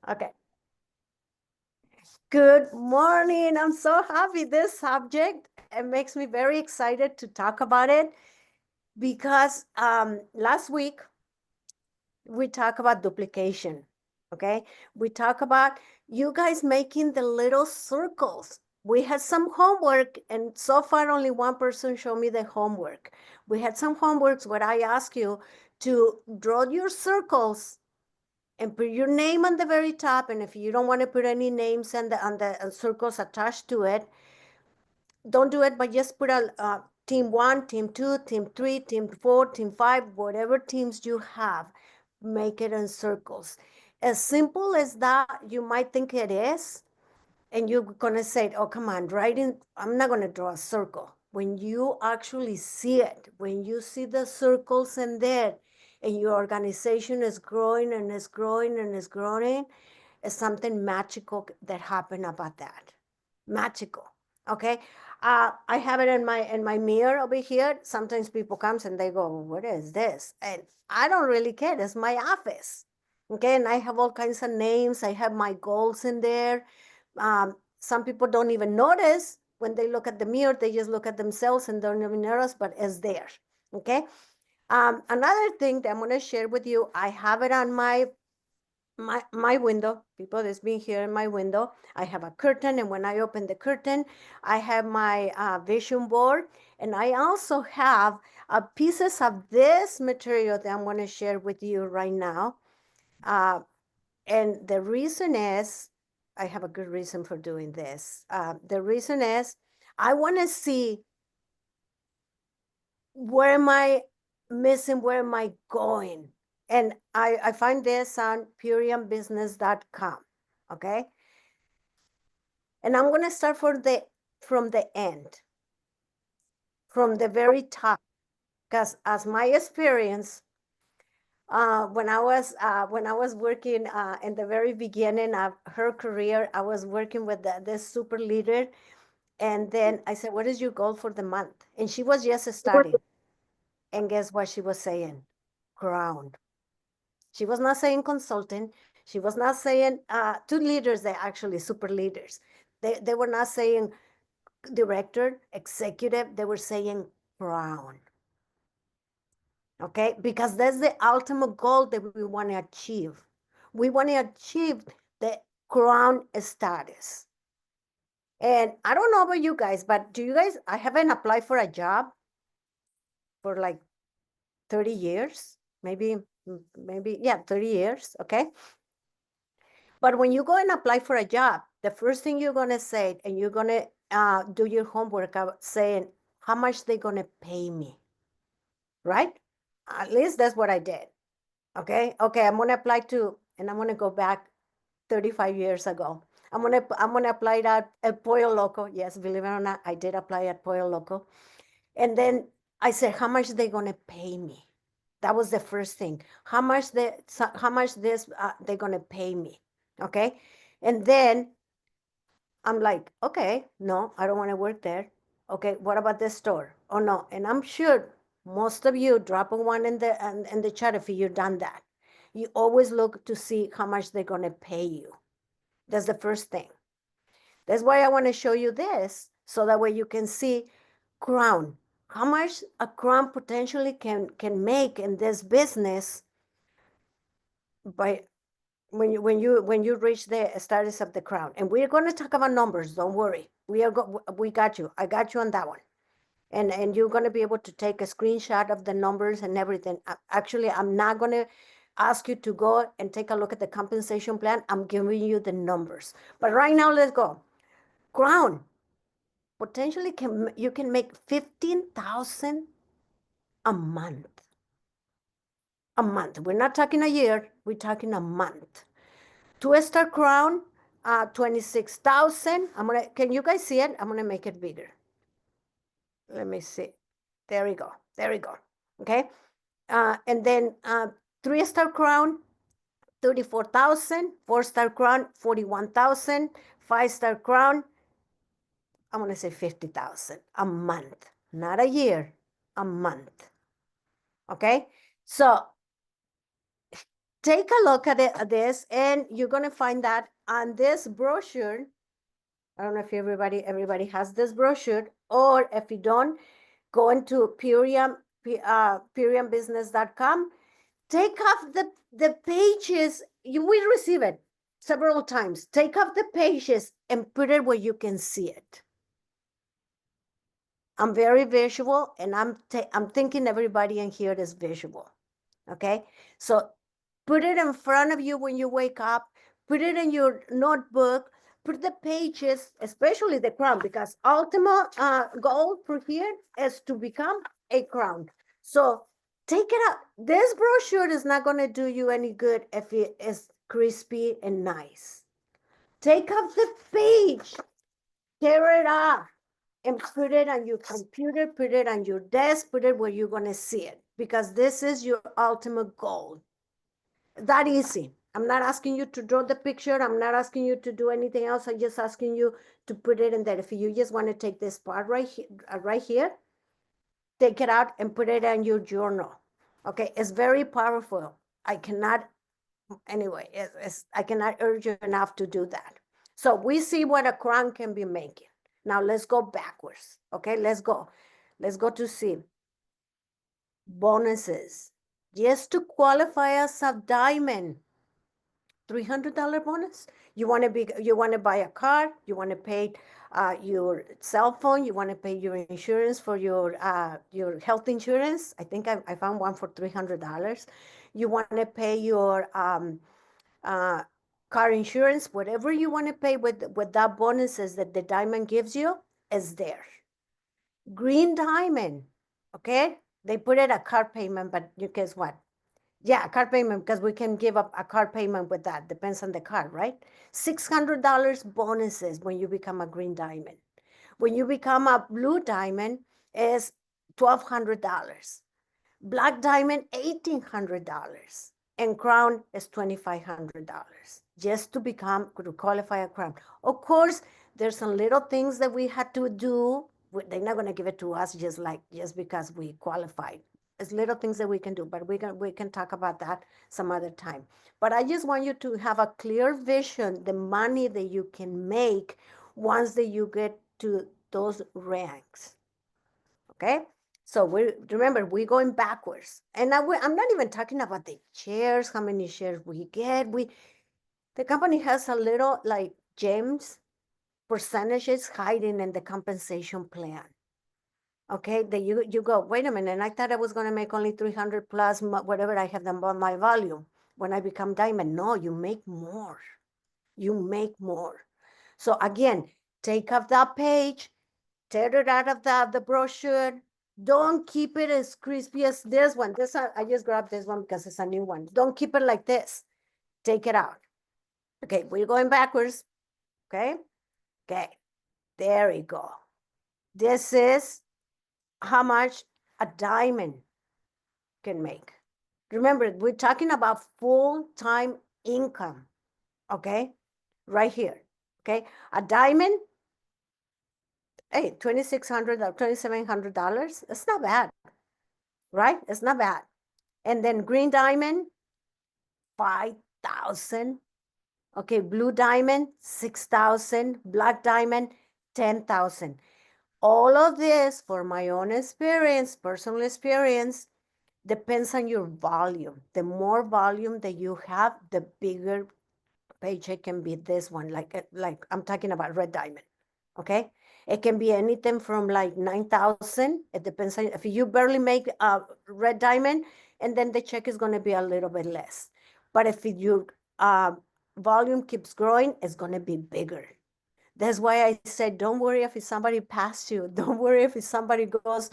Okay. Good morning. I'm so happy this subject. It makes me very excited to talk about it because last week we talked about duplication. Okay. We talk about you guys making the little circles. We had some homework, and so far only one person showed me the homework. We had some homeworks where I asked you to draw your circles and put your name on the very top. And if you don't want to put any names on the circles attached to it, don't do it, but just put a team 1, team 2, team 3, team 4, team 5, whatever teams you have, make it in circles. As simple as that, you might think it is, and you're gonna say, oh, come on, writing, I'm not gonna draw a circle. When you actually see it, when you see the circles in there, and your organization is growing and is growing and is growing, it's something magical that happened about that. Magical, okay? I have it in my mirror over here. Sometimes people comes and they go, what is this? And I don't really care, it's my office. Okay, and I have all kinds of names. I have my goals in there. Some people don't even notice when they look at the mirror, they just look at themselves and don't even notice, but it's there, okay? Another thing that I'm gonna share with you, I have it on my window. People that's been here in my window, I have a curtain, and when I open the curtain, I have my vision board, and I also have pieces of this material that I'm going to share with you right now. And the reason is, I have a good reason for doing this. The reason is, I want to see where am I missing, where am I going? And I find this on puriumbusiness.com, okay? And I'm gonna start from the end, from the very top, because as my experience, when I was working in the very beginning of her career, I was working with this super leader, and then I said, "What is your goal for the month?" And she was just starting, and guess what she was saying? Crown. She was not saying consultant. She was not saying two leaders. They actually super leaders. They were not saying director, executive. They were saying crown. Okay, because that's the ultimate goal that we want to achieve. We want to achieve the crown status. And I don't know about you guys, but do you guys? I haven't applied for a job for like 30 years, maybe, yeah, 30 years. Okay. But when you go and apply for a job, the first thing you're going to say, and you're going to do your homework saying, how much they going to pay me, right? At least that's what I did. Okay. I'm going to apply to, and I'm going to go back 35 years ago. I'm going to apply that at Pollo Loco. Yes, believe it or not, I did apply at Pollo Loco. And then I said, how much they going to pay me? That was the first thing. How much they're going to pay me? Okay. And then I'm like, okay, no, I don't want to work there. Okay, what about this store? Oh no, and I'm sure most of you drop a one in the chat if you've done that. You always look to see how much they're gonna pay you. That's the first thing. That's why I want to show you this, so that way you can see crown, how much a crown potentially can make in this business by when you reach the status of the crown. And we're going to talk about numbers, don't worry. We got you. I got you on that one. And you're going to be able to take a screenshot of the numbers and everything. Actually, I'm not going to ask you to go and take a look at the compensation plan. I'm giving you the numbers. But right now, let's go. Crown potentially you can make 15,000 a month. A month. We're not talking a year. We're talking a month. Two-star crown, 26,000. Can you guys see it? I'm gonna make it bigger. Let me see. There we go. There we go. Okay. And then three-star crown, 34,000. Four-star crown, 41,000. Five-star crown, I'm gonna say 50,000 a month, not a year, a month. Okay. So take a look at this, and you're going to find that on this brochure. I don't know if everybody has this brochure, or if you don't, go into puriumbusiness.com. Take off the pages. You will receive it several times. Take off the pages and put it where you can see it. I'm very visual, and I'm thinking everybody in here is visual. Okay, so put it in front of you when you wake up. Put it in your notebook. Put the pages, especially the crown, because ultimate goal for here is to become a crown. So take it out. This brochure is not going to do you any good if it is crispy and nice. Take off the page, tear it off, and put it on your computer, put it on your desk, put it where you're going to see it, because this is your ultimate goal. That easy. I'm not asking you to draw the picture. I'm not asking you to do anything else. I'm just asking you to put it in there. If you just want to take this part right here, take it out and put it in your journal. Okay, it's very powerful. I cannot, anyway, I cannot urge you enough to do that. So we see what a crown can be making. Now let's go backwards. Okay, let's go. Let's go to see bonuses. Just to qualify as a diamond, $300 bonus. You want to buy a car, you want to pay your cell phone, you want to pay your insurance for your health insurance. I think I found one for $300. You want to pay your car insurance, whatever you want to pay with that bonuses that the diamond gives you is there. Green diamond, okay? They put it a car payment, but you guess what? Yeah, car payment, because we can give up a car payment with that. Depends on the car, right? $600 bonuses when you become a green diamond. When you become a blue diamond, is $1,200. Black diamond, $1,800. And crown is $2,500 just to qualify a crown. Of course, there's some little things that we had to do. They're not going to give it to us just because we qualified. It's little things that we can do, but we can talk about that some other time. But I just want you to have a clear vision, the money that you can make once that you get to those ranks. Okay? So remember, we're going backwards. And I'm not even talking about the shares, how many shares we get. The company has a little like gems, percentages hiding in the compensation plan. Okay, that you go, wait a minute, and I thought I was going to make only 300 plus whatever I have done by my volume when I become diamond. No, you make more. You make more. So again, take off that page, tear it out of the brochure. Don't keep it as crispy as this one. I just grabbed this one because it's a new one. Don't keep it like this. Take it out. Okay, we're going backwards. Okay, there we go. This is how much a diamond can make. Remember, we're talking about full-time income, okay? Right here, okay? A diamond, hey, $2,600 or $2,700, it's not bad, right? It's not bad. And then green diamond, 5,000. Okay, blue diamond, 6,000. Black diamond, 10,000. All of this, for my own experience, personal experience, depends on your volume. The more volume that you have, the bigger paycheck can be this one. Like I'm talking about red diamond. Okay, it can be anything from like 9,000. It depends on if you barely make a red diamond, and then the check is going to be a little bit less. But if your volume keeps growing, it's going to be bigger. That's why I said, don't worry if somebody passed you. Don't worry if somebody goes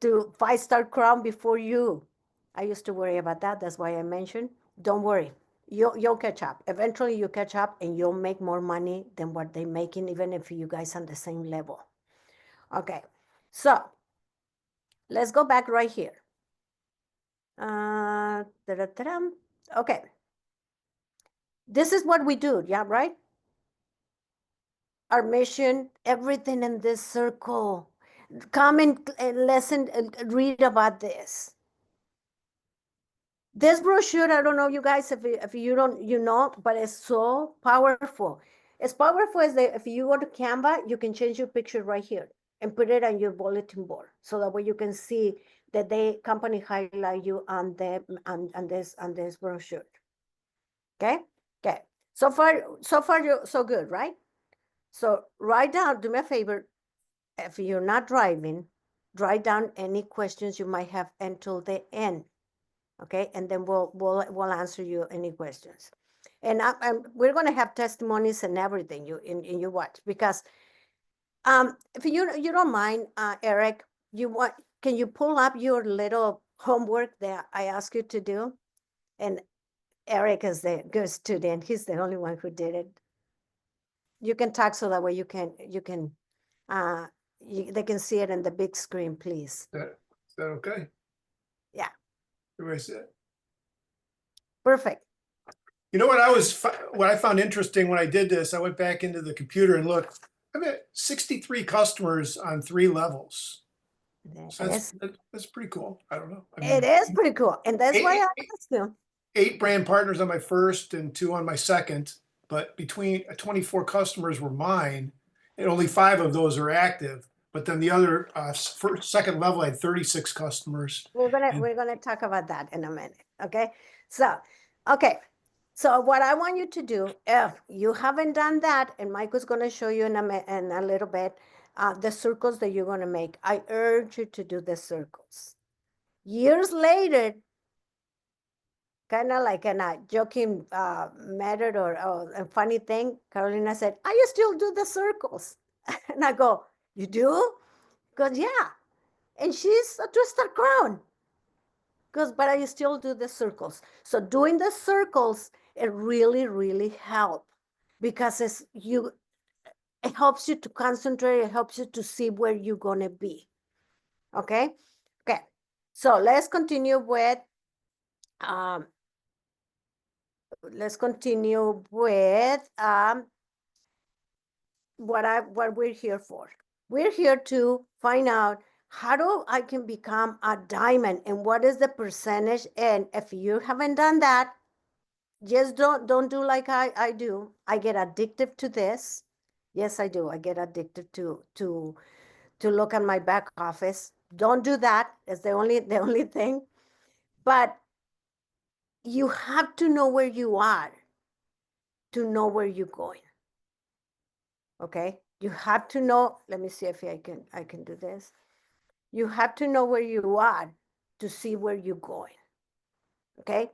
to 5-star crown before you. I used to worry about that. That's why I mentioned, don't worry. You'll catch up. Eventually you catch up and you'll make more money than what they're making, even if you guys are on the same level. Okay, so let's go back right here. Okay. This is what we do, yeah, right? Our mission, everything in this circle. Come and listen and read about this. This brochure, I don't know, you guys, if you don't, you know, but it's so powerful. It's powerful as if you go to Canva, you can change your picture right here and put it on your bulletin board. So that way you can see that the company highlight you on this brochure. Okay. Okay. So far, so good, right? So write down, do me a favor, if you're not driving, write down any questions you might have until the end. Okay, and then we'll answer you any questions. And we're going to have testimonies and everything in you watch, because if you don't mind, Eric, can you pull up your little homework that I asked you to do? And Eric is the good student. He's the only one who did it. You can talk so that way uh they can see it in the big screen, please. Is that okay? Yeah. Everybody see it? Perfect. You know what I found interesting when I did this, I went back into the computer and looked. I've got 63 customers on 3 levels. So that's pretty cool. I don't know. I mean, it is pretty cool. And that's why I asked you. 8 brand partners on my first and 2 on my second, but between 24 customers were mine, and only 5 of those are active. But then the other first, second level, I had 36 customers. We're gonna talk about that in a minute. Okay. So, okay. So what I want you to do, if you haven't done that, and Michael's gonna show you in a little bit, the circles that you're gonna make. I urge you to do the circles. Years later, kind of like in a joking method or a funny thing, Carolina said, "I still do the circles," and I go, "You do?" Because yeah, and she's a twisted crown. But I still do the circles. So doing the circles, it really helps, because it helps you to concentrate, it helps you to see where you're gonna be. Okay? Okay. So let's continue with um what we're here for. We're here to find out how I can become a diamond, and what is the percentage. And if you haven't done that, just don't do like I do. I get addicted to this. Yes, I do. I get addicted to look at my back office. Don't do that. It's the only thing. But you have to know where you are to know where you're going. Okay? You have to know, let me see if I can do this. You have to know where you are to see where you're going. Okay?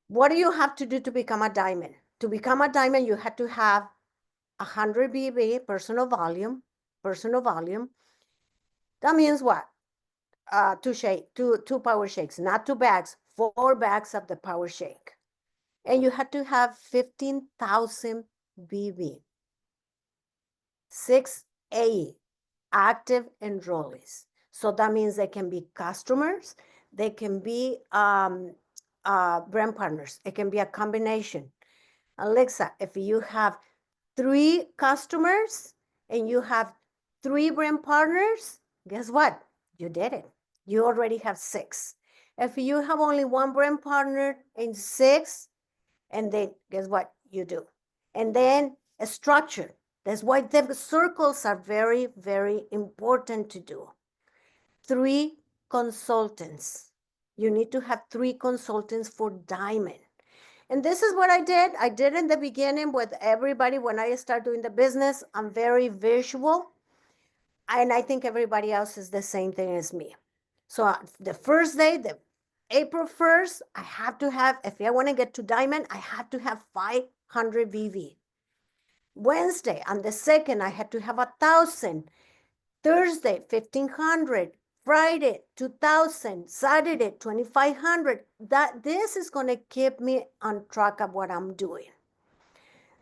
What do you have to do to become a diamond? To become a diamond, you have to have 100 BV personal volume. That means what? Two power shakes, not 2 bags, 4 bags of the power shake. And you have to have 15,000 BV. 6 AE, active enrollees. So that means they can be customers, they can be brand partners, it can be a combination. Alexa, if you have 3 customers and you have 3 brand partners, guess what? You did it. You already have 6. If you have only 1 brand partner and 6, and then guess what? You do. And then a structure. That's why the circles are very important to do. 3 consultants. You need to have 3 consultants for diamond. And this is what I did. I did in the beginning with everybody. When I start doing the business, I'm very visual. And I think everybody else is the same thing as me. So the first day, the April 1st, I have to have, if I want to get to diamond, I have to have 500 VV. Wednesday, on the 2nd, I had to have 1,000. Thursday, 1,500. Friday, 2,000. Saturday, 2,500. This is going to keep me on track of what I'm doing.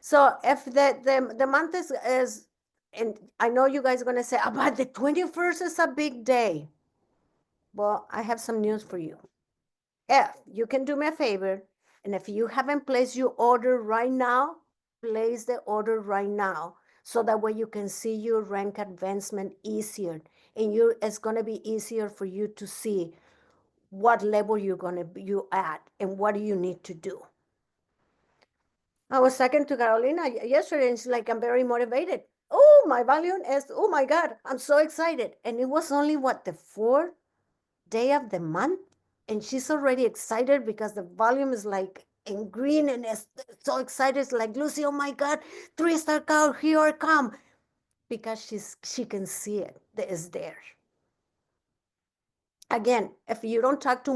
So if the month is, and I know you guys are going to say, but the 21st is a big day. Well, I have some news for you. If you can do me a favor, and if you haven't placed your order right now, place the order right now, so that way you can see your rank advancement easier, and it's going to be easier for you to see what level you at and what do you need to do. I was talking to Carolina yesterday, and she's like, I'm very motivated. Oh, my volume is, oh my God, I'm so excited. And it was only what, the fourth day of the month? And she's already excited because the volume is like in green and is so excited. It's like, Lucy, oh my God, 3-star car, here I come. Because she can see it, that is there. Again, if you don't talk to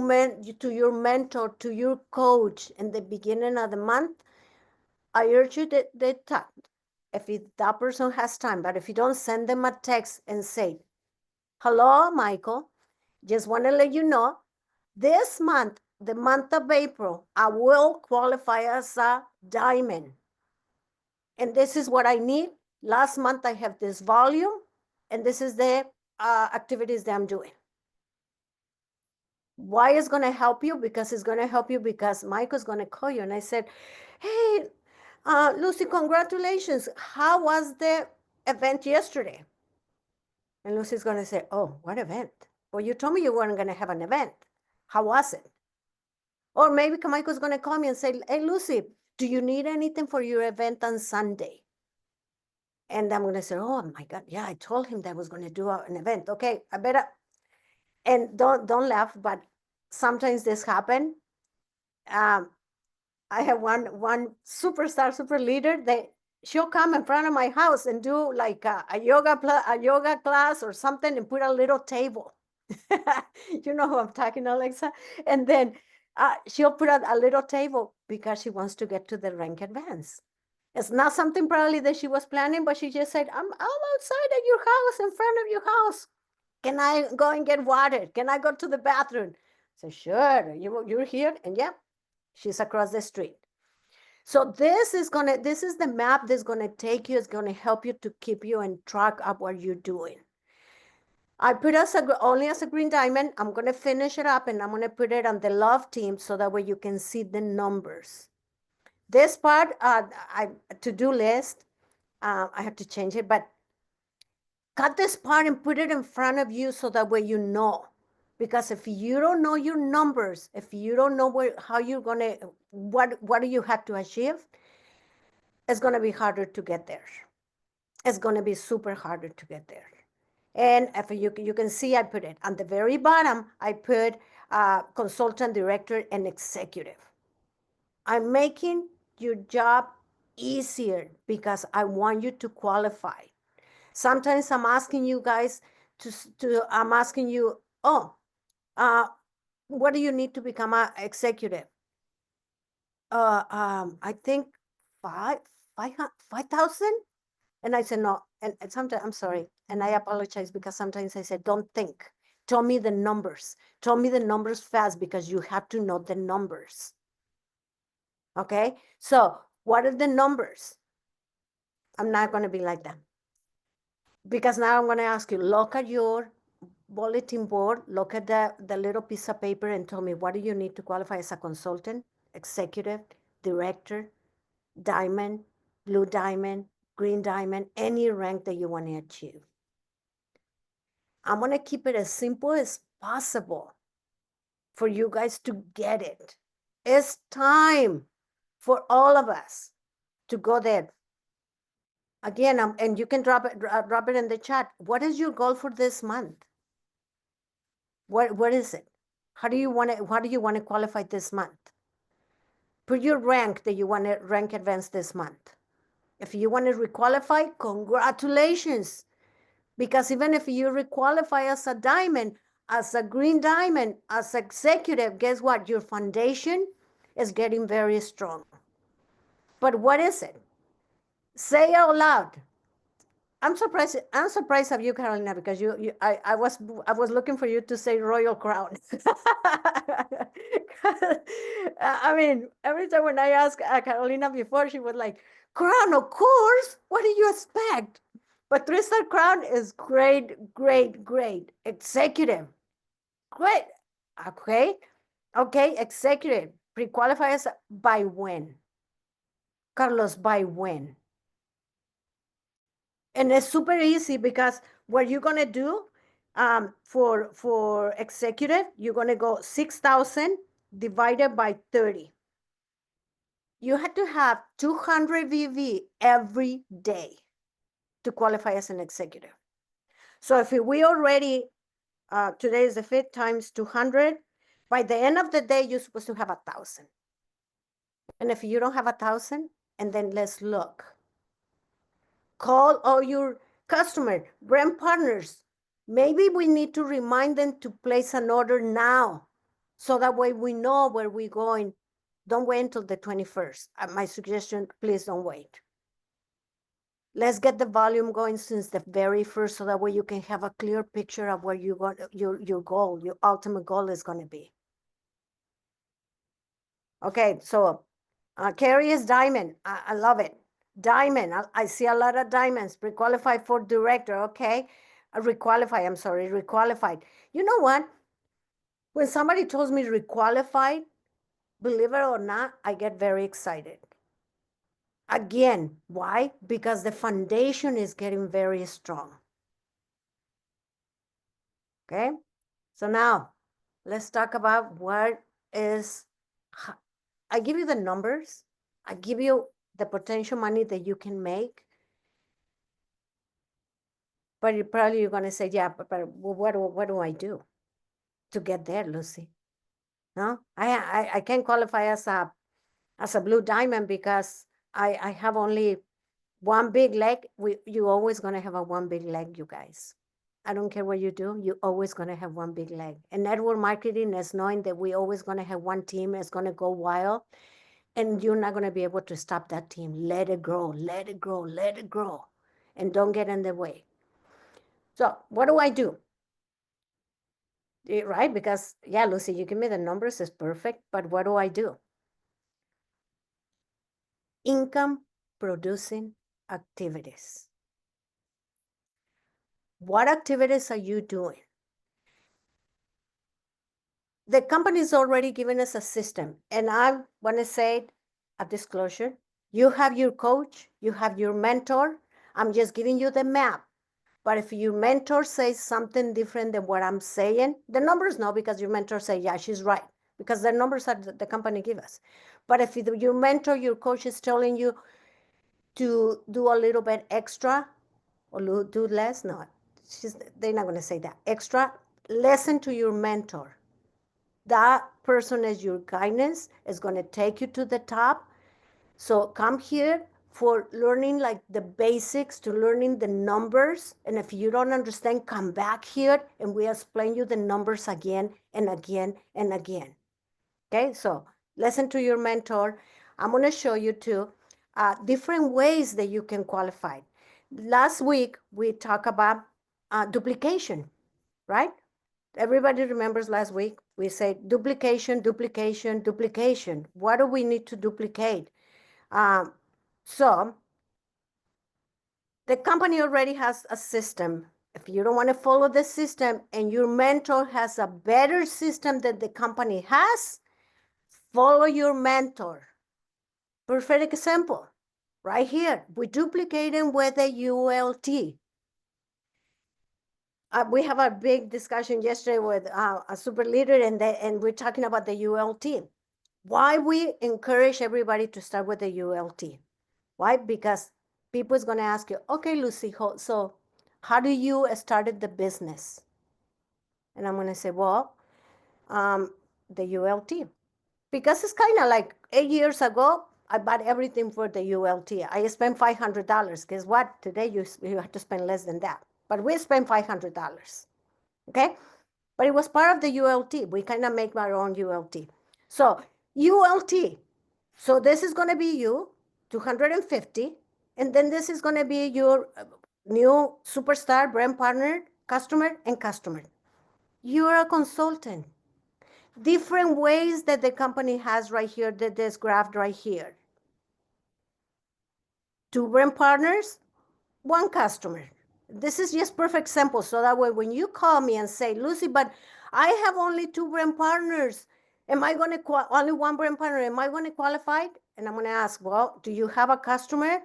your mentor, to your coach in the beginning of the month, I urge you that they talk. If that person has time, but if you don't, send them a text and say, hello, Michael, just want to let you know, this month, the month of April, I will qualify as a diamond. And this is what I need. Last month, I have this volume, and this is the activities that I'm doing. Why is going to help you? Because it's going to help you because Michael's going to call you. And I said, hey, Lucy, congratulations. How was the event yesterday? And Lucy's going to say, oh, what event? Well, you told me you weren't going to have an event. How was it? Or maybe Michael's going to call me and say, hey, Lucy, do you need anything for your event on Sunday? And I'm going to say, oh my God, yeah, I told him that I was going to do an event. Okay, I better, and don't laugh, but sometimes this happen. I have one superstar, super leader that she'll come in front of my house and do like a yoga class or something and put a little table. You know who I'm talking, Alexa? And then she'll put a little table because she wants to get to the rank advance. It's not something probably that she was planning, but she just said, I'm outside at your house, in front of your house. Can I go and get water? Can I go to the bathroom? So sure, you're here. And yeah, she's across the street. So this is the map that's gonna take you, it's gonna help you to keep you in track of what you're doing. I put us only as a green diamond. I'm gonna finish it up and I'm gonna put it on the love team so that way you can see the numbers. This part, to-do list, I have to change it, but cut this part and put it in front of you so that way you know. Because if you don't know your numbers, if you don't know how you're gonna, what do you have to achieve, it's gonna be harder to get there. It's gonna be super harder to get there. And if you can see, I put it on the very bottom, I put consultant, director, and executive. I'm making your job easier because I want you to qualify. Sometimes I'm asking you guys I'm asking you, oh, what do you need to become an executive? I think 5,000. And I said, no. And sometimes, I'm sorry. And I apologize because sometimes I said, don't think. Tell me the numbers. Tell me the numbers fast because you have to know the numbers. Okay. So what are the numbers? I'm not going to be like that. Because now I'm going to ask you, look at your bulletin board, look at the little piece of paper and tell me, what do you need to qualify as a consultant, executive, director, diamond, blue diamond, green diamond, any rank that you want to achieve. I'm going to keep it as simple as possible for you guys to get it. It's time for all of us to go there. Again, and you can drop it in the chat. What is your goal for this month? What is it? How do you want to qualify this month? Put your rank that you want to rank advance this month. If you want to requalify, congratulations. Because even if you requalify as a diamond, as a green diamond, as executive, guess what? Your foundation is getting very strong. But what is it? Say out loud. I'm surprised of you, Carolina, because I was looking for you to say royal crown. I mean, every time when I asked Carolina before, she was like, crown, of course. What do you expect? But 3-star crown is great, great, great. Executive, great. Okay, executive. Pre-qualifiers by when? Carlos, by when? And it's super easy because what you're gonna do, For executive, you're going to go 6,000 divided by 30. You had to have 200 VV every day to qualify as an executive. So if we already, today is the 5th times 200, by the end of the day, you're supposed to have 1,000. And if you don't have 1,000, and then let's look. Call all your customer, brand partners. Maybe we need to remind them to place an order now. So that way we know where we're going. Don't wait until the 21st. My suggestion, please don't wait. Let's get the volume going since the very first, so that way you can have a clear picture of where you got your goal, your ultimate goal is going to be. Okay, so Carrie is diamond. I love it. Diamond. I see a lot of diamonds. Pre-qualified for director. Okay, requalified. I'm sorry, requalified. You know what? When somebody tells me requalified, believe it or not, I get very excited. Again, why? Because the foundation is getting very strong. Okay, so now let's talk about what is, I give you the numbers, I give you the potential money that you can make, but you're going to say, yeah, but what do I do to get there, Lucy? No, I can't qualify as a blue diamond because I have only one big leg. You always going to have a one big leg, you guys. I don't care what you do, you're always going to have one big leg. And network marketing is knowing that we always going to have one team is going to go wild, and you're not going to be able to stop that team. Let it grow, let it grow, let it grow, and don't get in the way. So what do I do? Right? Because, yeah, Lucy, you give me the numbers, it's perfect, but what do I do? Income producing activities. What activities are you doing? The company is already giving us a system, and I want to say a disclosure. You have your coach, you have your mentor. I'm just giving you the map. But if your mentor says something different than what I'm saying, the numbers know, because your mentor say, yeah, she's right, because the numbers are the company give us. But if your mentor, your coach is telling you to do a little bit extra or do less, no, they're not going to say that. Extra, listen to your mentor. That person is your guidance, is going to take you to the top. So come here for learning like the basics, to learning the numbers. And if you don't understand, come back here and we explain you the numbers again and again and again. Okay, so listen to your mentor. I'm going to show you too different ways that you can qualify. Last week, we talked about duplication, right? Everybody remembers last week, we said duplication, duplication, duplication. What do we need to duplicate? So the company already has a system. If you don't want to follow the system and your mentor has a better system than the company has, follow your mentor. Perfect example, right here. We're duplicating with the ULT. We have a big discussion yesterday with a super leader, and we're talking about the ULT. Why we encourage everybody to start with the ULT? Why? Because people is going to ask you, okay, Lucy, so how do you started the business? And I'm going to say, well, the ULT. Because it's kind of like 8 years ago, I bought everything for the ULT. I spent $500. Guess what? Today you have to spend less than that. But we spent $500. Okay? But it was part of the ULT. We kind of make our own ULT. So ULT. So this is going to be you, 250. And then this is going to be your new superstar, brand partner, customer, and customer. You're a consultant. Different ways that the company has right here, that this graph right here. 2 brand partners, 1 customer. This is just perfect sample. So that way, when you call me and say, Lucy, but I have only 2 brand partners. Am I going to only 1 brand partner? Am I going to qualify? And I'm going to ask, well, do you have a customer?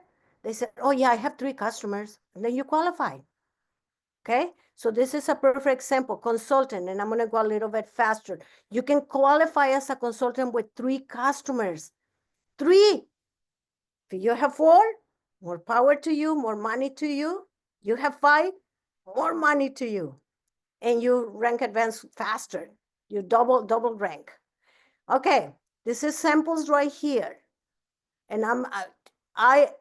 They said, oh yeah, I have 3 customers. And then you qualify. Okay. So this is a perfect example, consultant, and I'm gonna go a little bit faster. You can qualify as a consultant with 3 customers. 3. If you have 4, more power to you, more money to you. You have 5, more money to you. And you rank advanced faster. You double rank. Okay, this is samples right here. And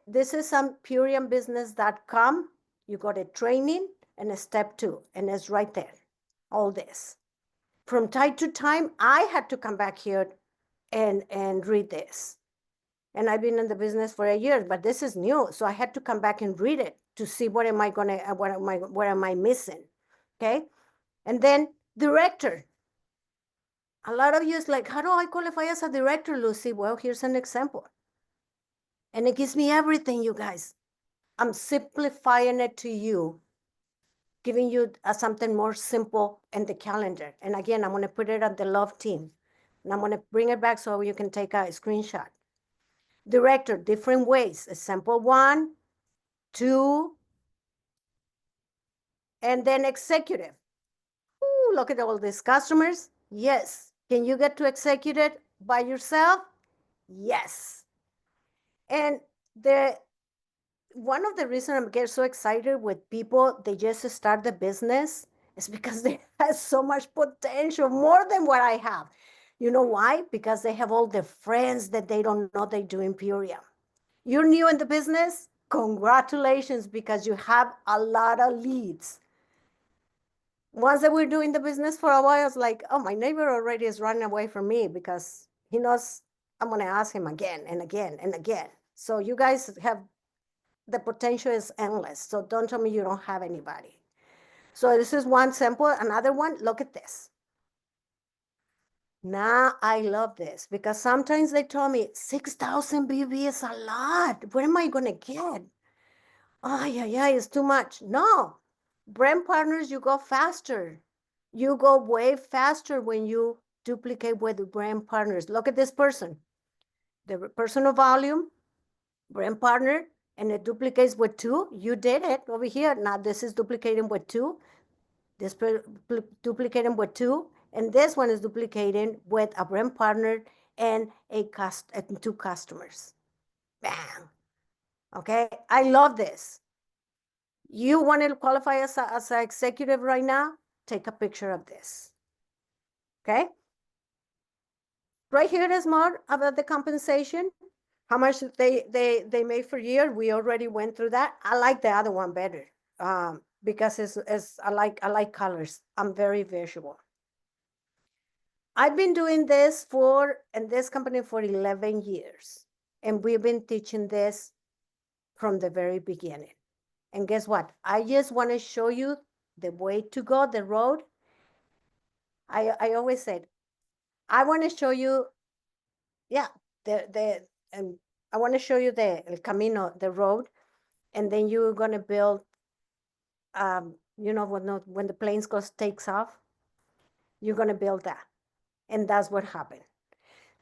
this is some puriumbusiness.com. You got a training and a step 2, and it's right there. All this. From time to time, I had to come back here and read this. And I've been in the business for a year, but this is new. So I had to come back and read it to see what am I missing? Okay. And then director. A lot of you is like, how do I qualify as a director, Lucy? Well, here's an example. And it gives me everything, you guys. I'm simplifying it to you, giving you something more simple in the calendar. And again, I'm going to put it on the love team. And I'm going to bring it back so you can take a screenshot. Director, different ways. Example 1, 2, and then executive. Ooh, look at all these customers. Yes. Can you get to executive by yourself? Yes. And one of the reasons I get so excited with people, they just start the business, is because they have so much potential, more than what I have. You know why? Because they have all the friends that they don't know they do Imperium. You're new in the business? Congratulations, because you have a lot of leads. Once that we're doing the business for a while, I was like, oh, my neighbor already is running away from me because he knows I'm going to ask him again and again and again. So you guys have, the potential is endless. So don't tell me you don't have anybody. So this is one sample. Another one, look at this. Now I love this because sometimes they tell me 6,000 BB is a lot. What am I going to get? Oh, yeah, it's too much. No, brand partners, you go faster. You go way faster when you duplicate with brand partners. Look at this person. The person of volume, brand partner, and it duplicates with 2. You did it over here. Now this is duplicating with 2. This duplicating with 2. And this one is duplicating with a brand partner and 2 customers. Bam. Okay, I love this. You want to qualify as an executive right now? Take a picture of this. Okay. Right here is more about the compensation. How much they make for year. We already went through that. I like the other one better because I like colors. I'm very visual. I've been doing this in this company for 11 years. And we've been teaching this from the very beginning. And guess what? I just want to show you the way to go, the road. I always said, I want to show you, yeah, I want to show you the el camino, the road, and then you're gonna build, when the planes takes off, you're gonna build that, and that's what happened.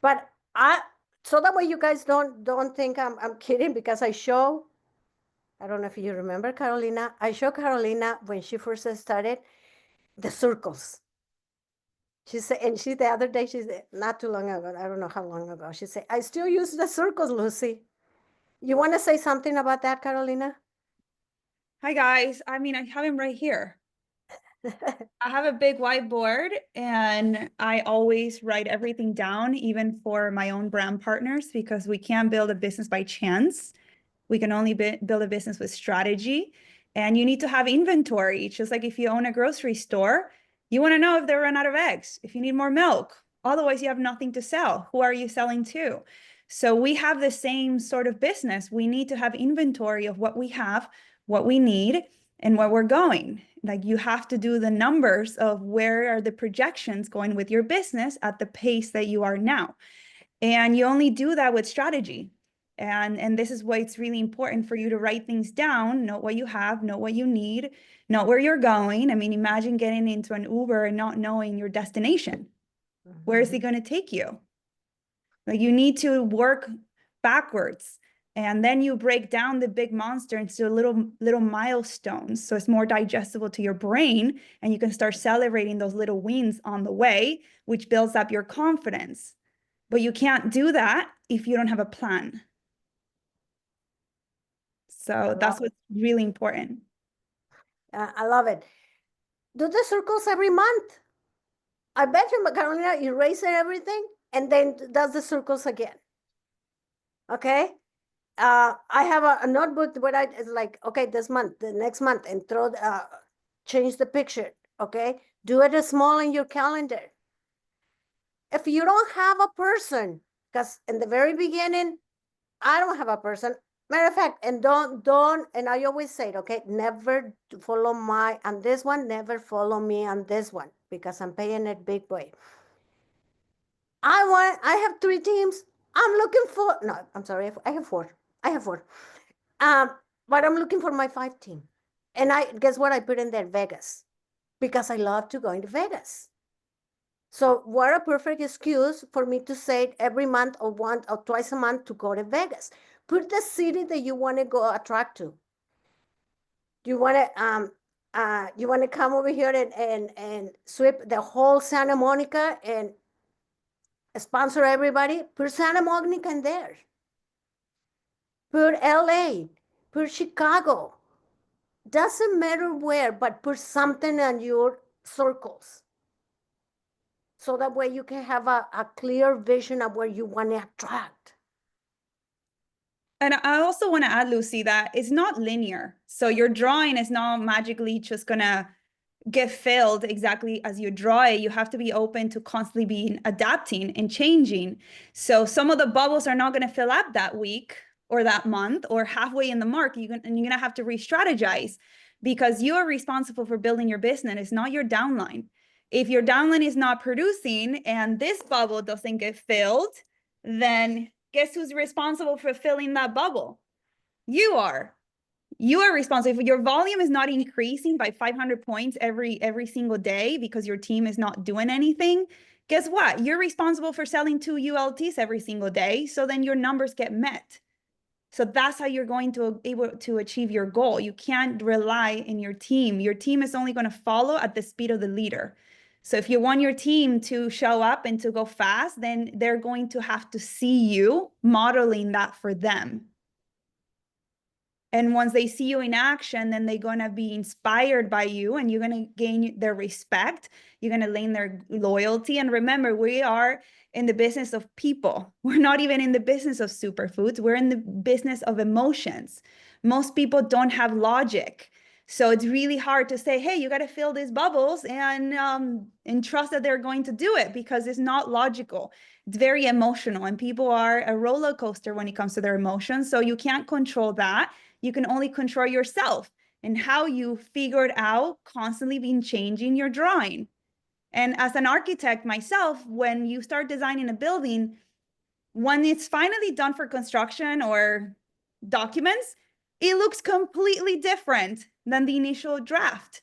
But so that way you guys don't think I'm kidding, because I don't know if you remember Carolina. I showed Carolina when she first started the circles. She said, and the other day, she said, not too long ago, I don't know how long ago, she said, I still use the circles, Lucy. You want to say something about that, Carolina? Hi guys. I mean, I have him right here. I have a big whiteboard and I always write everything down, even for my own brand partners, because we can't build a business by chance. We can only build a business with strategy, and you need to have inventory. Just like if you own a grocery store, you want to know if they run out of eggs, if you need more milk. Otherwise, you have nothing to sell. Who are you selling to? So we have the same sort of business. We need to have inventory of what we have, what we need, and where we're going. Like, you have to do the numbers of where are the projections going with your business at the pace that you are now. And you only do that with strategy. And this is why it's really important for you to write things down, know what you have, know what you need, know where you're going. I mean, imagine getting into an Uber and not knowing your destination. Where is it going to take you? Like, you need to work backwards. And then you break down the big monster into little milestones. So it's more digestible to your brain, and you can start celebrating those little wins on the way, which builds up your confidence. But you can't do that if you don't have a plan. So that's what's really important. I love it. Do the circles every month. I bet you, Carolina, erase everything and then does the circles again. Okay. I have a notebook where it's like, okay, this month, the next month, and change the picture. Okay. Do it small in your calendar. If you don't have a person, because in the very beginning, I don't have a person. Matter of fact, and don't, and I always say it, okay, never follow on this one, never follow me on this one, because I'm paying it big way. I have 3 teams. I'm looking for, no, I'm sorry, I have 4. I have 4. But I'm looking for my 5 team. And guess what I put in there? Vegas, because I love to go into Vegas. So what a perfect excuse for me to say every month or once or twice a month to go to Vegas. Put the city that you want to go attract to. You want to come over here and sweep the whole Santa Monica and sponsor everybody? Put Santa Monica in there. Put LA. Put Chicago. Doesn't matter where, but put something on your circles. So that way you can have a clear vision of where you want to attract. And I also want to add, Lucy, that it's not linear. So your drawing is not magically just going to get filled exactly as you draw it. You have to be open to constantly being adapting and changing. So some of the bubbles are not going to fill up that week or that month or halfway in the mark. And you're going to have to re-strategize, because you are responsible for building your business. It's not your downline. If your downline is not producing and this bubble doesn't get filled, then guess who's responsible for filling that bubble? You are. You are responsible. If your volume is not increasing by 500 points every single day because your team is not doing anything, guess what? You're responsible for selling 2 ULTs every single day. So then your numbers get met. So that's how you're going to able to achieve your goal. You can't rely in your team. Your team is only going to follow at the speed of the leader. So if you want your team to show up and to go fast, then they're going to have to see you modeling that for them. And once they see you in action, then they're going to be inspired by you, and you're going to gain their respect. You're going to gain their loyalty. And remember, we are in the business of people. We're not even in the business of superfoods. We're in the business of emotions. Most people don't have logic. So it's really hard to say, hey, you got to fill these bubbles and trust that they're going to do it, because it's not logical. It's very emotional, and people are a roller coaster when it comes to their emotions. So you can't control that. You can only control yourself and how you figured out constantly being changing your drawing. And as an architect myself, when you start designing a building, when it's finally done for construction or documents, it looks completely different than the initial draft,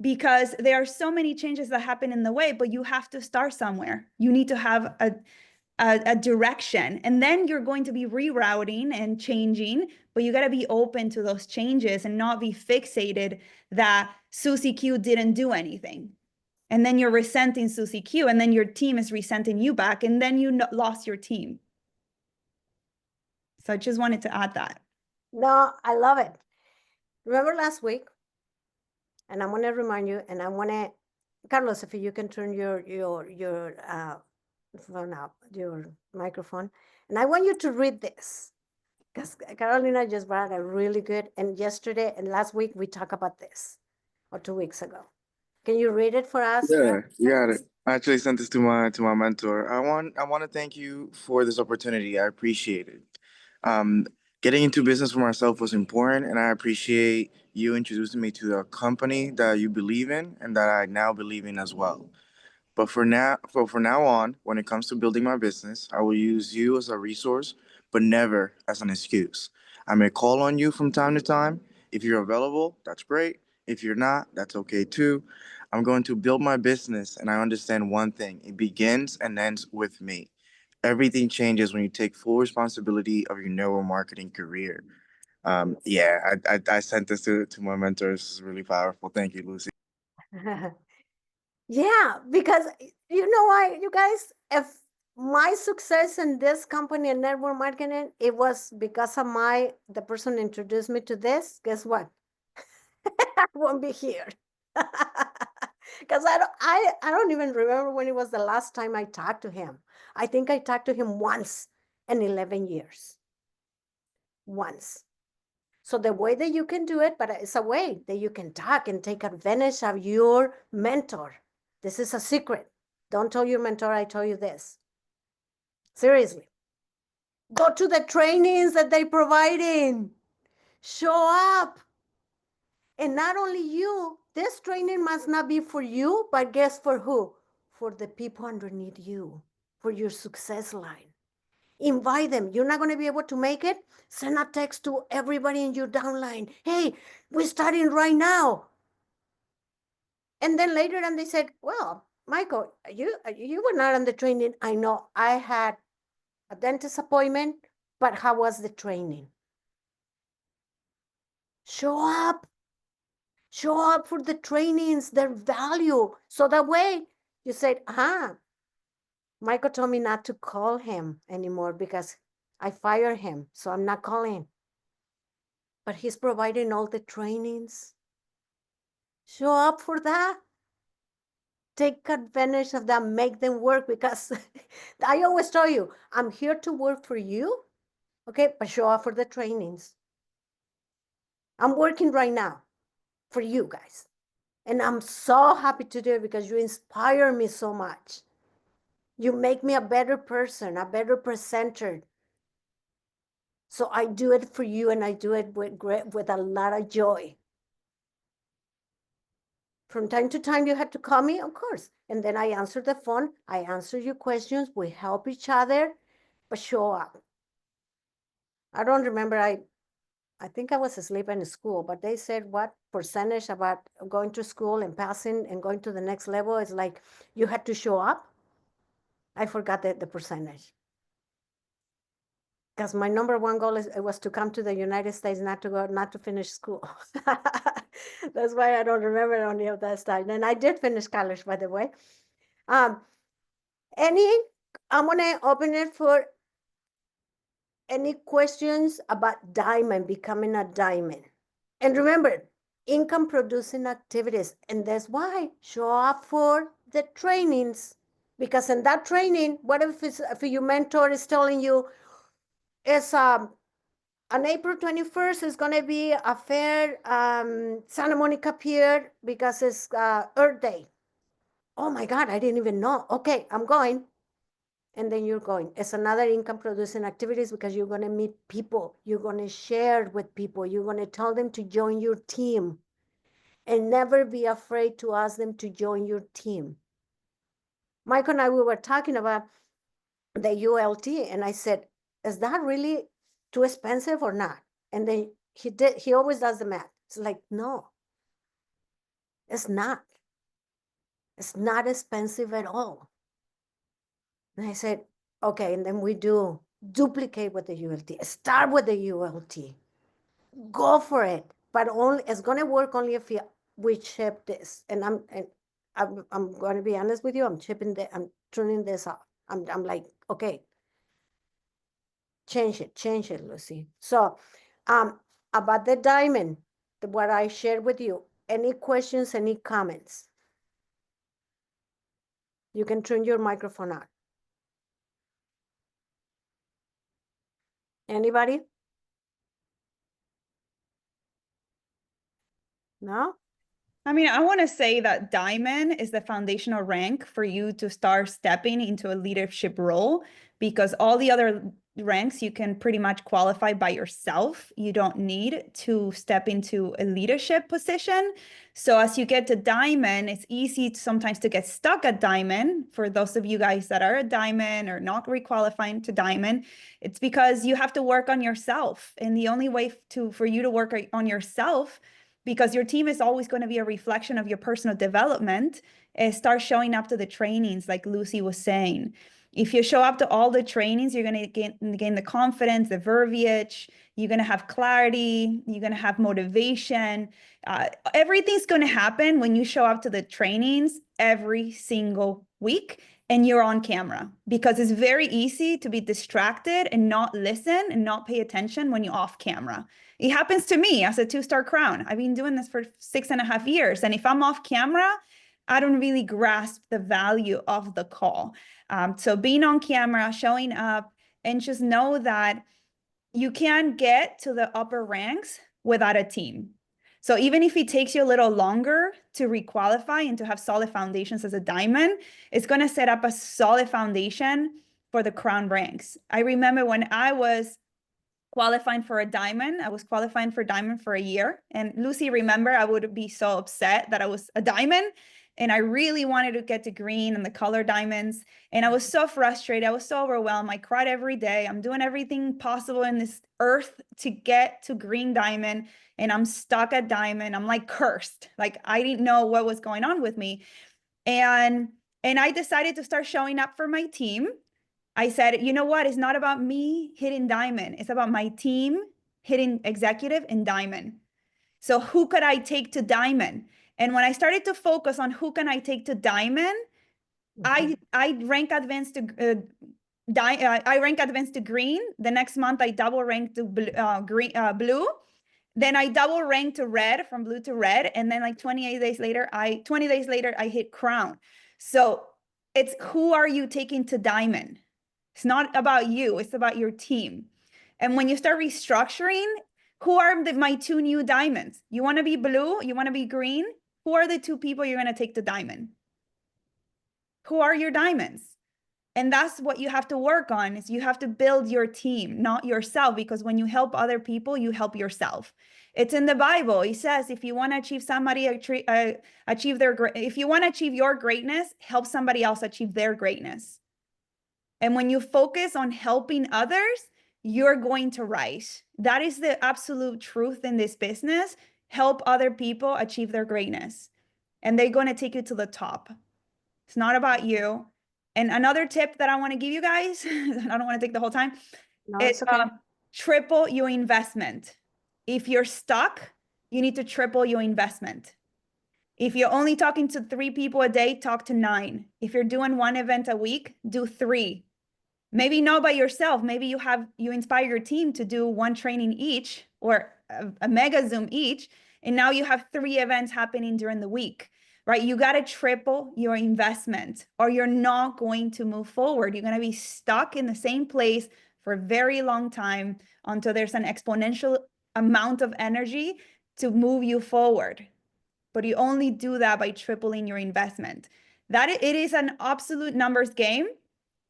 because there are so many changes that happen in the way, but you have to start somewhere. You need to have a direction, and then you're going to be rerouting and changing, but you got to be open to those changes and not be fixated that Susie Q didn't do anything. And then you're resenting Susie Q, and then your team is resenting you back, and then you lost your team. So I just wanted to add that. No, I love it. Remember last week, and I want to remind you, and I want to, Carlos, if you can turn your phone up, your microphone, and I want you to read this, because Carolina just brought a really good, and yesterday and last week we talked about this, or 2 weeks ago. Can you read it for us? Yeah. I actually sent this to my mentor. I want to thank you for this opportunity. I appreciate it. Um, Getting into business for myself was important, and I appreciate you introducing me to a company that you believe in and that I now believe in as well. But for now on, when it comes to building my business, I will use you as a resource, but never as an excuse. I may call on you from time to time. If you're available, that's great. If you're not, that's okay too. I'm going to build my business, and I understand one thing: it begins and ends with me. everything changes when you take full responsibility of your network marketing career. Yeah, I sent this to my mentors. This is really powerful. Thank you, Lucy. Yeah, because you know why, you guys, if my success in this company and network marketing, it was because of the person introduced me to this. Guess what? I won't be here. Because I don't even remember when it was the last time I talked to him. I think I talked to him once in 11 years. Once. So the way that you can do it, but it's a way that you can talk and take advantage of your mentor. This is a secret. Don't tell your mentor I told you this. Seriously. Go to the trainings that they're providing. Show up. And not only you, this training must not be for you, but guess for who? For the people underneath you, for your success line. Invite them. You're not going to be able to make it? Send a text to everybody in your downline. Hey, we're starting right now. And then later on they said, well, Michael, you were not on the training. I know I had a dentist appointment, but how was the training? Show up. Show up for the trainings, their value. So that way you said, Michael told me not to call him anymore because I fired him. So I'm not calling. But he's providing all the trainings. Show up for that. Take advantage of that, make them work, because I always tell you, I'm here to work for you, okay, but show up for the trainings. I'm working right now for you guys. And I'm so happy to do it because you inspire me so much. You make me a better person, a better presenter. So I do it for you, and I do it with a lot of joy. From time to time, you had to call me, of course. And then I answer the phone. I answer your questions. We help each other, but show up. I don't remember. I think I was asleep in school, but they said what percentage about going to school and passing and going to the next level is like you had to show up. I forgot the percentage. Because my number one goal was to come to the United States, not to finish school. That's why I don't remember any of that stuff. And I did finish college, by the way. I'm gonna open it for any questions about diamond, becoming a diamond. And remember, income producing activities. And that's why show up for the trainings. Because in that training, what if your mentor is telling you, it's on April 21st is going to be a fair, Santa Monica Pier, because it's Earth Day. Oh my God, I didn't even know. Okay, I'm going. And then you're going. It's another income producing activities because you're going to meet people. You're going to share with people. You're going to tell them to join your team. And never be afraid to ask them to join your team. Mike and I, we were talking about the ULT, and I said, is that really too expensive or not? And then he always does the math. It's like, no, it's not. It's not expensive at all. And I said, okay, and then we duplicate with the ULT. Start with the ULT. Go for it. But only it's gonna work only if we ship this. And I'm gonna be honest with you, I'm turning this off. I'm like, okay, change it, Lucy. So about the diamond, what I shared with you, any questions, any comments? You can turn your microphone on. Anybody? No? I mean, I want to say that diamond is the foundational rank for you to start stepping into a leadership role, because all the other ranks you can pretty much qualify by yourself. You don't need to step into a leadership position. So as you get to diamond, it's easy sometimes to get stuck at diamond. For those of you guys that are a diamond or not requalifying to diamond, it's because you have to work on yourself. And the only way for you to work on yourself, because your team is always going to be a reflection of your personal development, start showing up to the trainings like Lucy was saying. If you show up to all the trainings, you're going to gain the confidence, the verbiage, you're going to have clarity, you're going to have motivation. Everything's going to happen when you show up to the trainings every single week and you're on camera, because it's very easy to be distracted and not listen and not pay attention when you're off camera. It happens to me as a 2-star crown. I've been doing this for 6.5 years. And if I'm off camera, I don't really grasp the value of the call. So being on camera, showing up, and just know that you can't get to the upper ranks without a team. So even if it takes you a little longer to requalify and to have solid foundations as a diamond, it's going to set up a solid foundation for the crown ranks. I remember when I was qualifying for a diamond, I was qualifying for diamond for a year. And Lucy, remember, I would be so upset that I was a diamond. And I really wanted to get to green and the color diamonds. And I was so frustrated. I was so overwhelmed. I cried every day. I'm doing everything possible in this earth to get to green diamond. And I'm stuck at diamond. I'm like cursed. Like I didn't know what was going on with me. And I decided to start showing up for my team. I said, you know what? It's not about me hitting diamond. It's about my team hitting executive and diamond. So who could I take to diamond? And when I started to focus on who can I take to diamond, I rank advanced to I rank advanced to green. The next month I double ranked to blue. Then I double ranked to red, from blue to red, and then like 20 days later I hit crown. So it's who are you taking to diamond? It's not about you, it's about your team. And when you start restructuring, who are my 2 new diamonds? You want to be blue? You want to be green? Who are the 2 people you're going to take to diamond? Who are your diamonds? And that's what you have to work on, is you have to build your team, not yourself, because when you help other people, you help yourself. It's in the Bible. It says, if you want to achieve if you want to achieve your greatness, help somebody else achieve their greatness. And when you focus on helping others, you're going to rise. That is the absolute truth in this business. Help other people achieve their greatness, and they're going to take you to the top. It's not about you. And another tip that I want to give you guys, I don't want to take the whole time, is triple your investment. If you're stuck, you need to triple your investment. If you're only talking to 3 people a day, talk to 9. If you're doing 1 event a week, do 3. Maybe not by yourself. Maybe you inspire your team to do 1 training each, or a mega Zoom each. And now you have 3 events happening during the week, right? You got to triple your investment or you're not going to move forward. You're going to be stuck in the same place for a very long time until there's an exponential amount of energy to move you forward. But you only do that by tripling your investment. It is an absolute numbers game.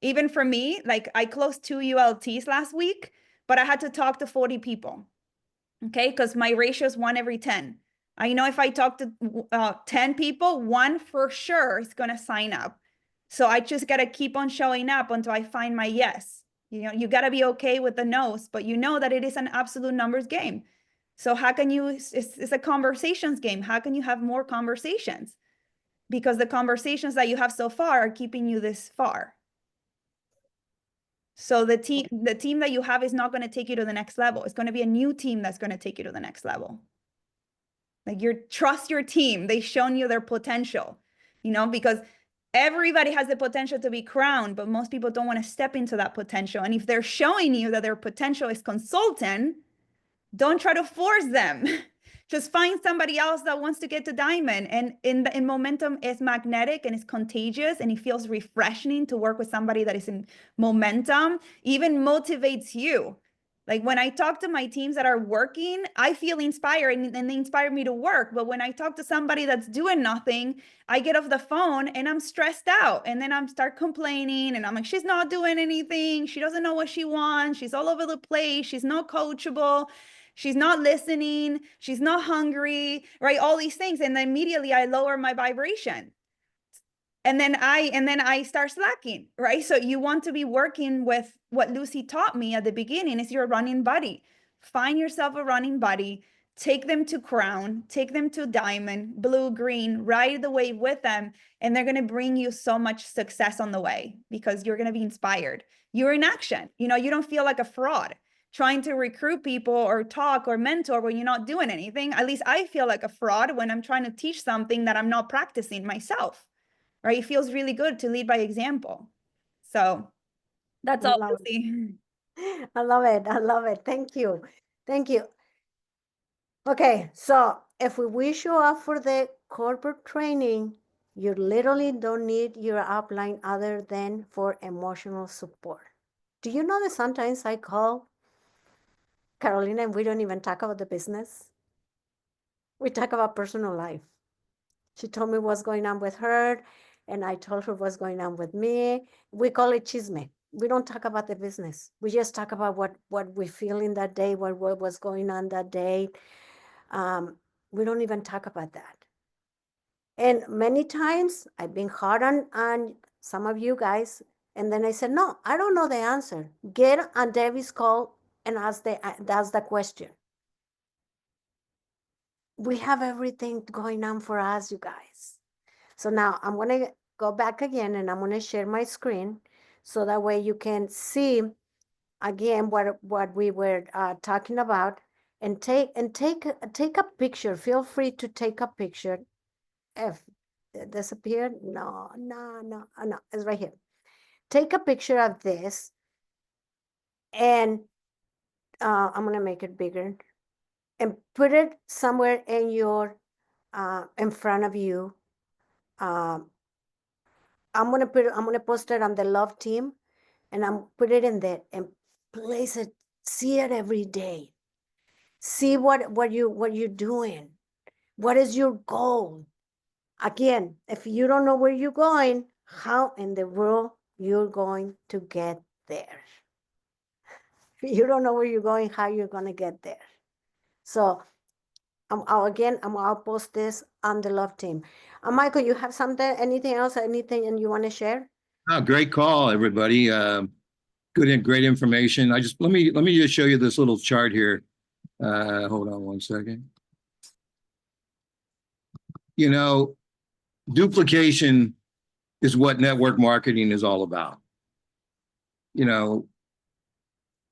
Even for me, like I closed 2 ULTs last week, but I had to talk to 40 people. Okay, because my ratio is 1 every 10. I know if I talk to 10 people, 1 for sure is going to sign up. So I just got to keep on showing up until I find my yes. You know, you got to be okay with the no's, but you know that it is an absolute numbers game. So how can you, it's a conversations game. How can you have more conversations? Because the conversations that you have so far are keeping you this far. So the team that you have is not going to take you to the next level. It's going to be a new team that's going to take you to the next level. Like trust your team. They've shown you their potential, you know, because everybody has the potential to be crowned, but most people don't want to step into that potential. And if they're showing you that their potential is consultant, don't try to force them. Just find somebody else that wants to get to diamond. And in momentum is magnetic and it's contagious, and it feels refreshing to work with somebody that is in momentum, even motivates you. Like when I talk to my teams that are working, I feel inspired and they inspire me to work. But when I talk to somebody that's doing nothing, I get off the phone and I'm stressed out. And then I'm start complaining and I'm like, she's not doing anything. She doesn't know what she wants. She's all over the place. She's not coachable. She's not listening. She's not hungry, right? All these things. And then immediately I lower my vibration. And then I start slacking, right? So you want to be working with what Lucy taught me at the beginning is your running buddy. Find yourself a running buddy. take them to crown, take them to diamond, blue, green, ride the wave with them. And they're going to bring you so much success on the way because you're going to be inspired. You're in action. You know, you don't feel like a fraud trying to recruit people or talk or mentor when you're not doing anything. At least I feel like a fraud when I'm trying to teach something that I'm not practicing myself, right? It feels really good to lead by example. So that's I all. love Lucy. it. I love it. I love it. Thank you. Thank you. Okay, so if we show up for the corporate training, you literally don't need your upline other than for emotional support. Do you know that sometimes I call Carolina and we don't even talk about the business? We talk about personal life. She told me what's going on with her, and I told her what's going on with me. We call it chisme. We don't talk about the business. We just talk about what we feel in that day, what was going on that day. We don't even talk about that. And many times I've been hard on some of you guys, and then I said, no, I don't know the answer. Get on Debbie's call and ask the question. We have everything going on for us, you guys. So now I'm going to go back again and I'm going to share my screen so that way you can see again what we were talking about, and take a picture. Feel free to take a picture. If it disappeared, no, it's right here. Take a picture of this, and I'm going to make it bigger and put it somewhere in your in front of you. I'm gonna post it on the love team, and I'm put it in there and place it. See it every day. See what you're doing. What is your goal? Again, if you don't know where you're going, how in the world you're going to get there? If you don't know where you're going, how you're gonna get there? So I'll post this on the love team. Michael, you have something, anything else, anything, and you want to share? Oh, great call, everybody. Good and great information. Let me just show you this little chart here. Hold on one second. You know, duplication is what network marketing is all about. You know,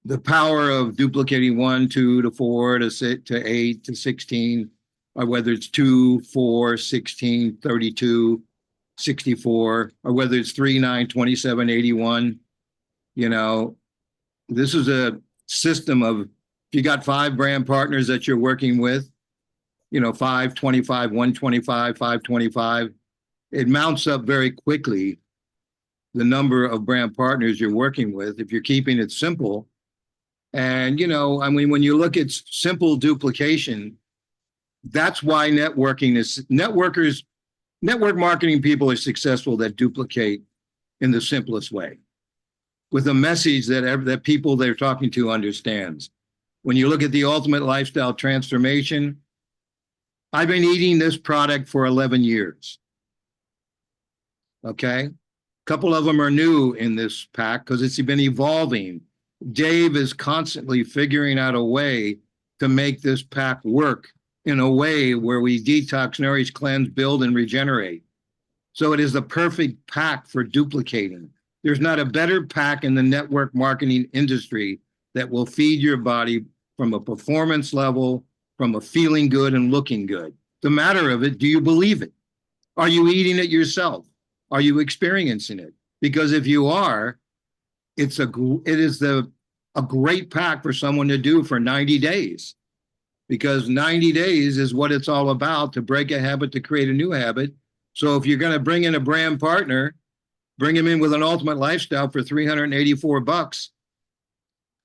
the power of duplicating 1, 2 to 4 to 6 to 8 to 16, or whether it's 2, 4, 16, 32, 64, or whether it's 3, 9, 27, 81. You know, this is a system of, if you got 5 brand partners that you're working with, you know, 5, 25, 125, 525, it mounts up very quickly, the number of brand partners you're working with, if you're keeping it simple. And, you know, I mean, when you look at simple duplication, that's why network marketing people are successful that duplicate in the simplest way, with a message that people they're talking to understands. When you look at the ultimate lifestyle transformation, I've been eating this product for 11 years. Okay. A couple of them are new in this pack because it's been evolving. Dave is constantly figuring out a way to make this pack work in a way where we detox, nourish, cleanse, build, and regenerate. So it is the perfect pack for duplicating. There's not a better pack in the network marketing industry that will feed your body from a performance level, from a feeling good and looking good. The matter of it, do you believe it? Are you eating it yourself? Are you experiencing it? Because if you are, it is a great pack for someone to do for 90 days. Because 90 days is what it's all about, to break a habit, to create a new habit. So if you're going to bring in a brand partner, bring him in with an ultimate lifestyle for $384.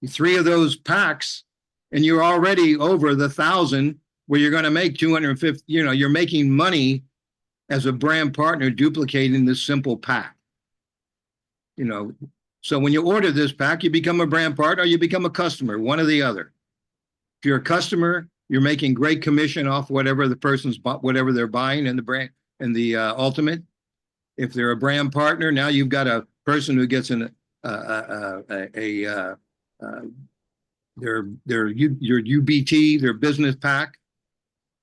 3 of those packs, and you're already over the 1,000, where you're going to make 250. You know, you're making money as a brand partner duplicating this simple pack. You know, so when you order this pack, you become a brand partner, or you become a customer, one or the other. If you're a customer, you're making great commission off whatever whatever they're buying in the brand and the ultimate. If they're a brand partner, now you've got a person who gets your UBT, their business pack,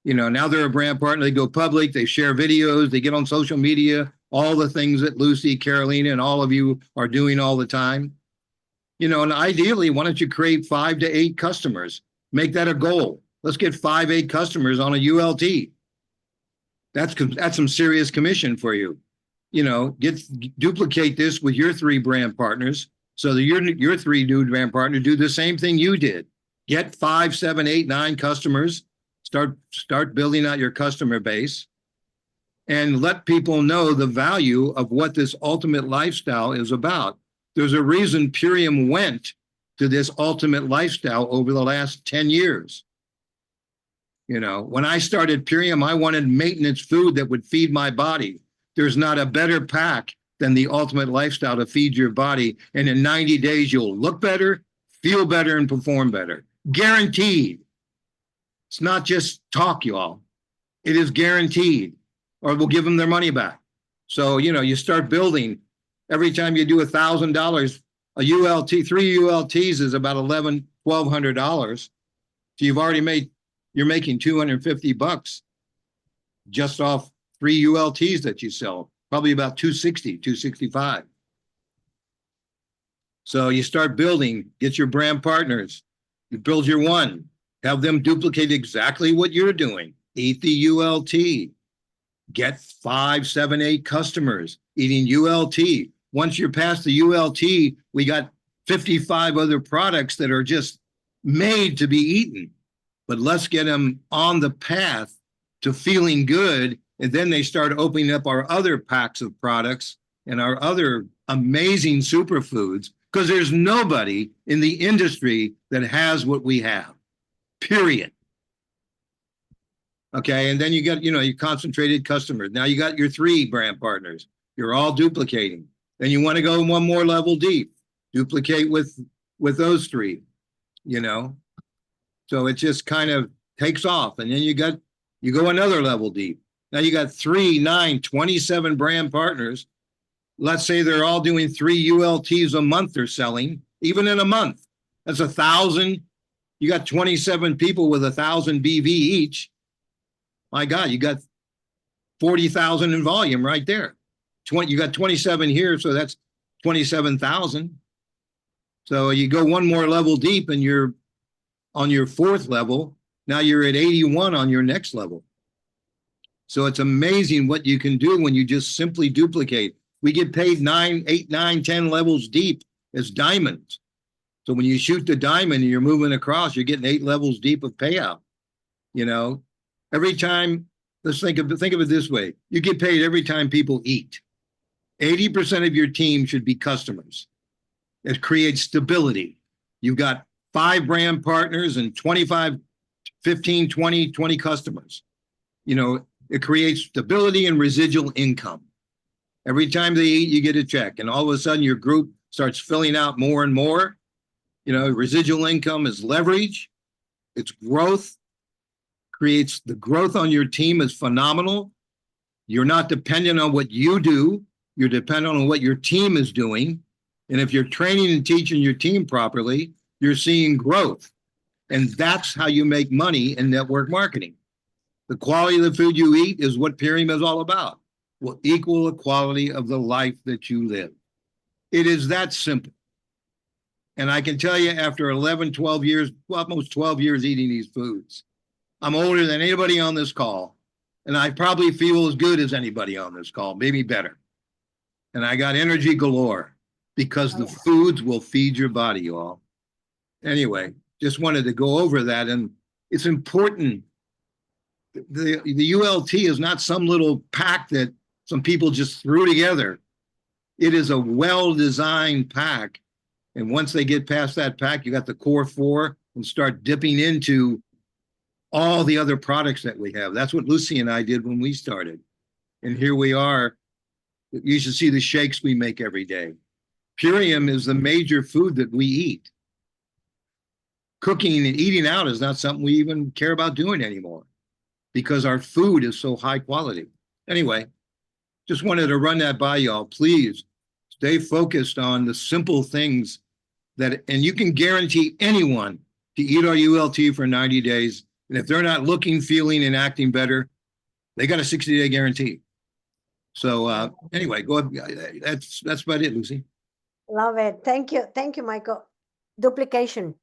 You know, now they're a brand partner. They go public. They share videos. They get on social media. All the things that Lucy, Carolina, and all of you are doing all the time. You know, and ideally, why don't you create 5 to 8 customers? Make that a goal. Let's get 5, 8 customers on a ULT. That's some serious commission for you. You know, duplicate this with your 3 brand partners, so that your 3 new brand partners do the same thing you did. Get 5, 7, 8, 9 customers. Start building out your customer base, and let people know the value of what this ultimate lifestyle is about. There's a reason Purium went to this ultimate lifestyle over the last 10 years. You know, when I started Purium, I wanted maintenance food that would feed my body. There's not a better pack than the ultimate lifestyle to feed your body. And in 90 days, you'll look better, feel better, and perform better. Guaranteed. It's not just talk, y'all. It is guaranteed, or we'll give them their money back. So, you know, you start building. Every time you do $1,000, a ULT, 3 ULTs is about $1,200. So you're making $250 just off 3 ULTs that you sell, probably about 260, 265. So you start building, get your brand partners, you build your one, have them duplicate exactly what you're doing. Eat the ULT. Get 5, 7, 8 customers eating ULT. Once you're past the ULT, we got 55 other products that are just made to be eaten. But let's get them on the path to feeling good. And then they start opening up our other packs of products and our other amazing superfoods, because there's nobody in the industry that has what we have. Period. Okay, and then you got, you know, your concentrated customers. Now you got your 3 brand partners. You're all duplicating. Then you want to go one more level deep. Duplicate with those 3, you know. So it just kind of takes off. And then you go another level deep. Now you got 3, 9, 27 brand partners. Let's say they're all doing 3 ULTs a month they're selling, even in a month. That's 1,000. You got 27 people with 1,000 BV each. My God, you got 40,000 in volume right there. You got 27 here, so that's 27,000. So you go one more level deep and you're on your 4th level. Now you're at 81 on your next level. So it's amazing what you can do when you just simply duplicate. We get paid 9, 8, 9, 10 levels deep as diamonds. So when you shoot the diamond and you're moving across, you're getting 8 levels deep of payout. You know, every time, let's think of it this way. You get paid every time people eat. 80% of your team should be customers. It creates stability. You've got 5 brand partners and 25, 15, 20 customers. You know, it creates stability and residual income. Every time they eat, you get a check. And all of a sudden, your group starts filling out more and more. You know, residual income is leverage. It's growth. Creates the growth on your team is phenomenal. You're not dependent on what you do. You're dependent on what your team is doing. And if you're training and teaching your team properly, you're seeing growth. And that's how you make money in network marketing. The quality of the food you eat is what Purium is all about. Will equal the quality of the life that you live. It is that simple. And I can tell you, after 11, 12 years, well, almost 12 years eating these foods, I'm older than anybody on this call. And I probably feel as good as anybody on this call, maybe better. And I got energy galore because the foods will feed your body, you all. Anyway, just wanted to go over that. And it's important. The ULT is not some little pack that some people just threw together. It is a well-designed pack. And once they get past that pack, you got the core 4 and start dipping into all the other products that we have. That's what Lucy and I did when we started. And here we are. You should see the shakes we make every day. Purium is the major food that we eat. Cooking and eating out is not something we even care about doing anymore because our food is so high quality. Anyway, just wanted to run that by y'all. Please stay focused on the simple things that, and you can guarantee anyone to eat our ULT for 90 days And if they're not looking, feeling, and acting better, they got a 60-day guarantee. So anyway, go ahead. That's about it, Lucy. Love it. Thank you, Michael. Duplication.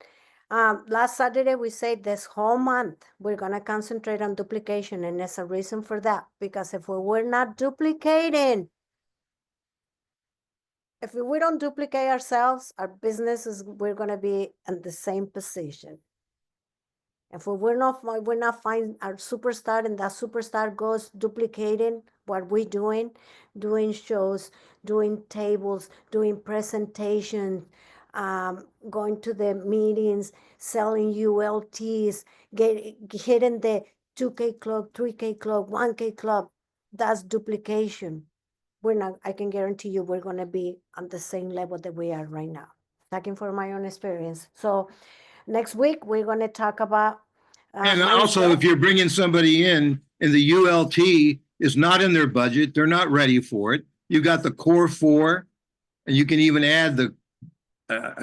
Last Saturday we said this whole month we're gonna concentrate on duplication, and there's a reason for that, because if we were not duplicating, if we don't duplicate ourselves, our businesses, we're gonna be in the same position. If we're not find our superstar, and that superstar goes duplicating what we're doing shows, doing tables, doing presentations, going to the meetings, selling ULTs, hitting the 2K club, 3K club, 1K club, that's duplication. I can guarantee you we're gonna be on the same level that we are right now. Talking from my own experience. So next week, we're going to talk about. And also, if you're bringing somebody in and the ULT is not in their budget, they're not ready for it. You've got the core four, and you can even add the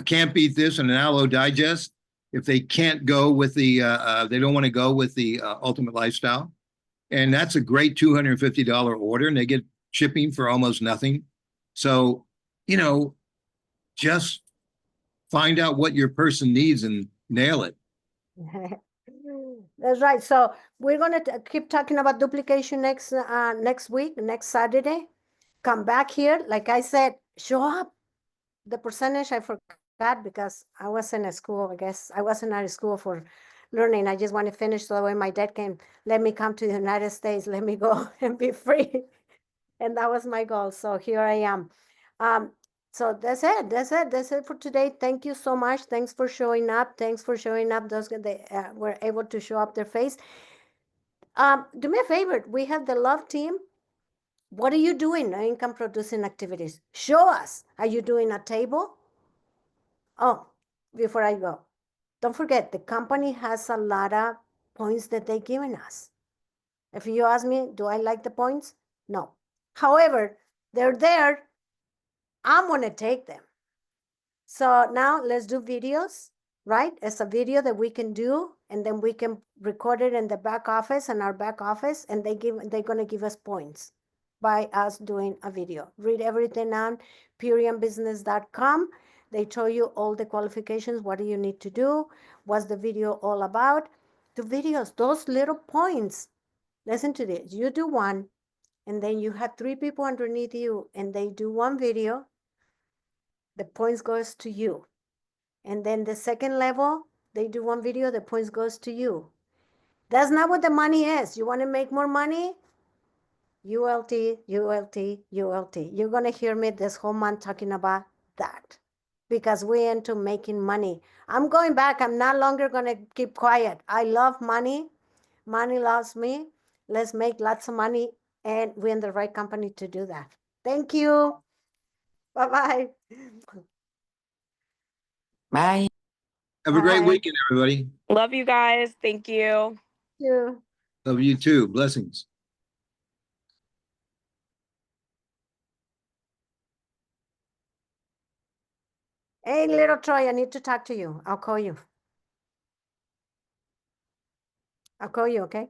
can't beat this and an Allo Digest if they can't go with the, they don't want to go with the Ultimate Lifestyle. And that's a great $250 order, and they get shipping for almost nothing. So, just find out what your person needs and nail it. That's right. So we're going to keep talking about duplication next week, next Saturday. Come back here. Like I said, show up. The percentage I forgot because I wasn't at school. I guess I wasn't at school for learning. I just want to finish so that way my dad can let me come to the United States, let me go and be free. And that was my goal. So here I am. So that's it. That's it for today. Thank you so much. Thanks for showing up. Thanks for showing up. Those that were able to show up their face. Do me a favor. We have the love team. What are you doing? Income producing activities. Show us. Are you doing a table? Oh, before I go, don't forget the company has a lot of points that they're giving us. If you ask me, do I like the points? No. However, they're there. I'm going to take them. So now let's do videos, right? It's a video that we can do, and then we can record it in the back office and our back office, and they're going to give us points by us doing a video. Read everything on puriumbusiness.com. They tell you all the qualifications. What do you need to do? What's the video all about? The videos, those little points. Listen to this. You do one, and then you have 3 people underneath you, and they do one video. The points goes to you. And then the second level, they do one video, the points goes to you. That's not what the money is. You want to make more money? ULT, ULT, ULT. You're going to hear me this whole month talking about that because we into making money. I'm going back. I'm not longer going to keep quiet. I love money. Money loves me. Let's make lots of money, and we're in the right company to do that. Thank you. Bye-bye. Bye. Have a great Bye. weekend, everybody. Love you guys. Thank you. Thank you. Love you too. Blessings. Hey, little Troy, I need to talk to you. I'll call you. I'll call you, okay?